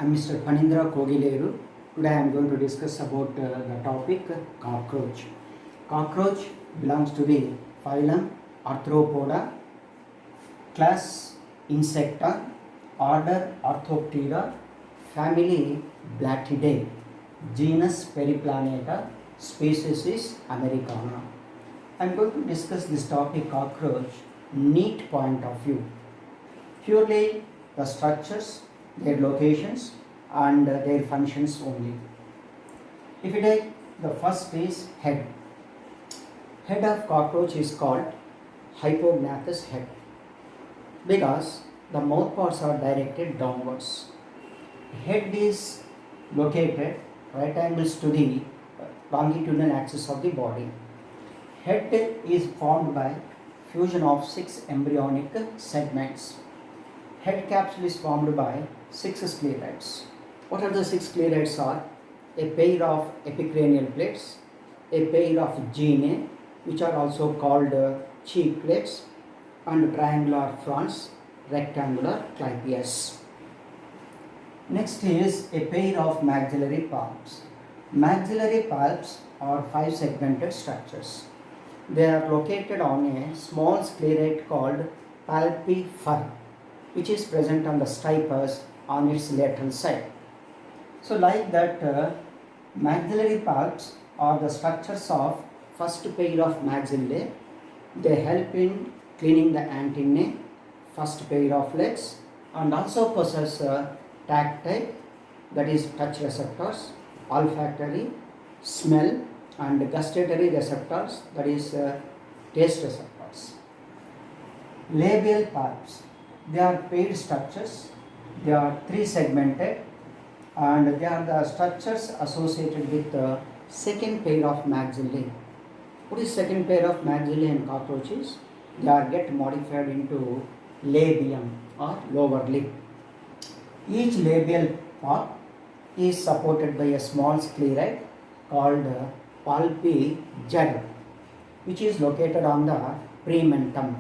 I'm Mr. Panindra Kogileru. Today I am going to discuss about the topic cockroach. Cockroach belongs to the phylum Arthropoda, class Insecta, order Orthoptera, family Blattidae, genus Periplaneta, species is Americana. I am going to discuss this topic cockroach neat point of view. Purely the structures, their locations and their functions only. If you take the first is head. Head of cockroach is called hypognathous head because the mouth parts are directed downwards. Head is located right angles to the longitudinal axis of the body. Head is formed by fusion of 6 embryonic segments. Head capsule is formed by 6 sclerites. What are the 6 sclerites are? A pair of epicranial plates, a pair of genae, which are also called cheek plates, and triangular fronts, rectangular clypeus. Next is a pair of maxillary palps. Maxillary palps are 5 segmented structures. They are located on a small sclerite called palpifur, which is present on the stipes on its lateral side. So like that, maxillary palps are the structures of first pair of maxillae. They help in cleaning the antennae, first pair of legs, and also possess tactile, that is touch receptors, olfactory, smell, and gustatory receptors, that is taste receptors. Labial palps, they are paired structures. They are 3 segmented and they are the structures associated with the second pair of maxillae. What is second pair of maxillae in cockroaches? They are get modified into labium or lower lip. Each labial palp is supported by a small sclerite called palpigere, which is located on the prementum.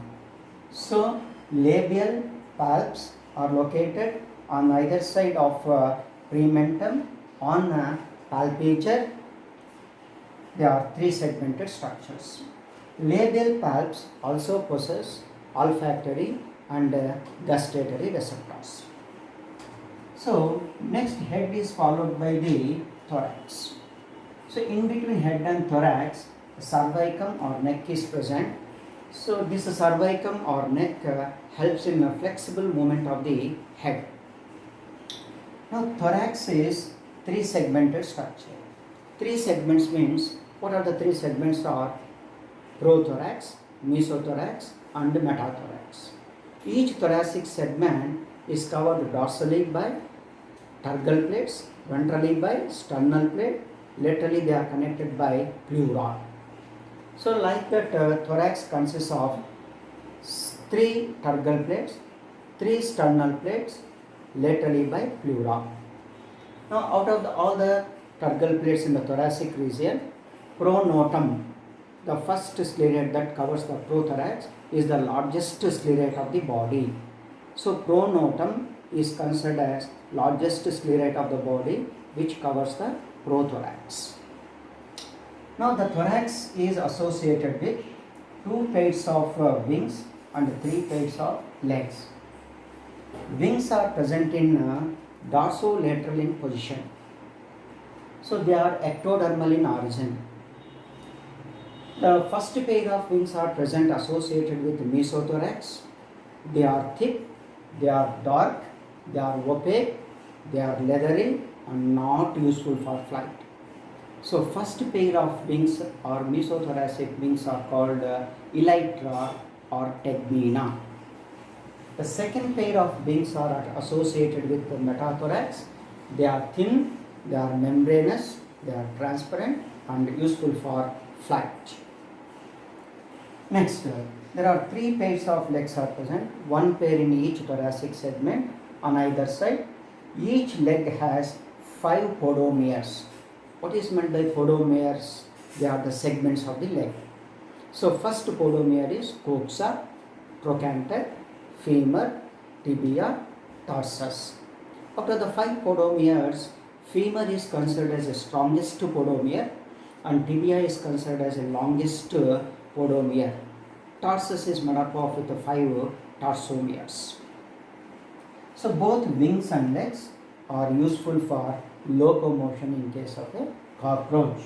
So labial palps are located on either side of prementum on palpigere. There are 3 segmented structures. Labial palps also possess olfactory and gustatory receptors. So next, head is followed by the thorax. So in between head and thorax, cervicum or neck is present. So this cervicum or neck helps in a flexible movement of the head. Now thorax is 3 segmented structure. 3 segments means, what are the 3 segments are? Prothorax, mesothorax and metathorax. Each thoracic segment is covered dorsally by tergal plates, ventrally by sternal plate, laterally they are connected by pleura. So like that, thorax consists of 3 tergal plates, 3 sternal plates, laterally by pleura. Now out of all the tergal plates in the thoracic region, pronotum, the first sclerite that covers the prothorax, is the largest sclerite of the body. So pronotum is considered as largest sclerite of the body, which covers the prothorax. Now the thorax is associated with 2 pairs of wings and 3 pairs of legs. Wings are present in dorsolateral in position. So they are ectodermal in origin. The first pair of wings are present associated with mesothorax. They are thick, they are dark, they are opaque, they are leathery and not useful for flight. So first pair of wings or mesothoracic wings are called elytra or tegmina. The second pair of wings are associated with the metathorax. They are thin, they are membranous, they are transparent and useful for flight. Next, there are 3 pairs of legs are present, 1 pair in each thoracic segment on either side. Each leg has 5 podomeres. What is meant by podomeres? They are the segments of the leg. So first podomere is coxa, trochanter, femur, tibia, tarsus. Out of the 5 podomeres, femur is considered as the strongest podomere and tibia is considered as the longest podomere. Tarsus is made up of with 5 tarsomeres. So both wings and legs are useful for locomotion in case of a cockroach.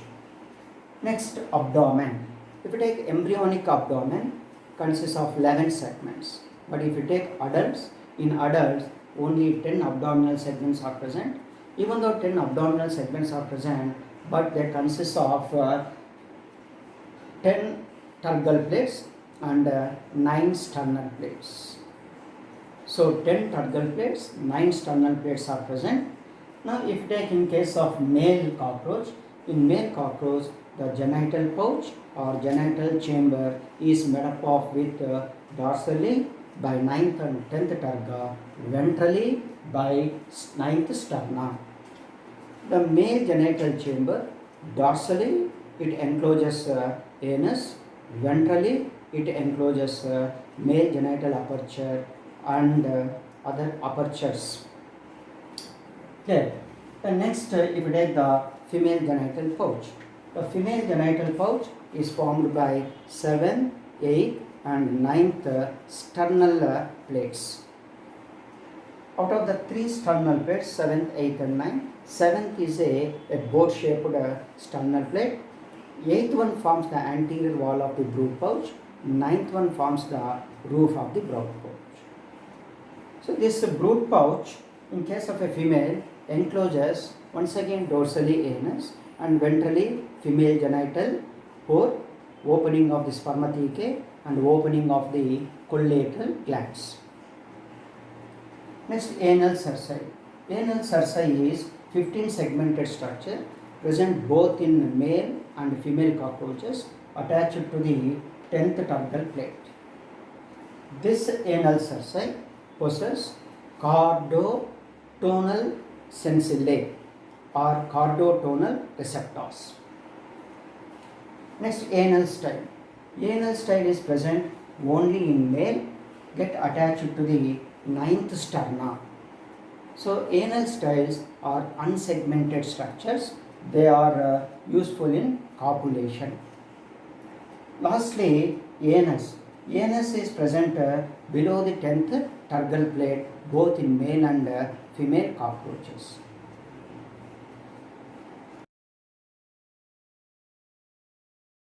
Next, abdomen. If you take embryonic abdomen, consists of 11 segments. But if you take adults, in adults only 10 abdominal segments are present. Even though 10 abdominal segments are present, but they consist of 10 turgor plates and 9 sternal plates. So 10 turgor plates, 9 sternal plates are present. Now if you take in case of male cockroach, in male cockroach the genital pouch or genital chamber is made up of with dorsally by 9th and 10th turga, ventrally by 9th sterna. The male genital chamber, dorsally it encloses anus, ventrally it encloses male genital aperture and other apertures. Okay. The next, if we take the female genital pouch. The female genital pouch is formed by 7th, 8th and 9th sternal plates. Out of the 3 sternal plates, 7th, 8th and 9th, 7th is a boat-shaped sternal plate. 8th one forms the anterior wall of the brood pouch. 9th one forms the roof of the brood pouch. So this brood pouch, in case of a female, encloses once again dorsally anus and ventrally female genital pore, opening of the spermathecae and opening of the collateral glands. Next, anal cerci. Anal cerci is 15 segmented structure present both in male and female cockroaches attached to the 10th turgor plate. This anal cerci possess cardotonal sensillae or cardotonal receptors. Next, anal style. Anal style is present only in male, get attached to the 9th sterna. So anal styles are unsegmented structures. They are useful in copulation. Lastly, anus. Anus is present below the 10th turgor plate both in male and female cockroaches.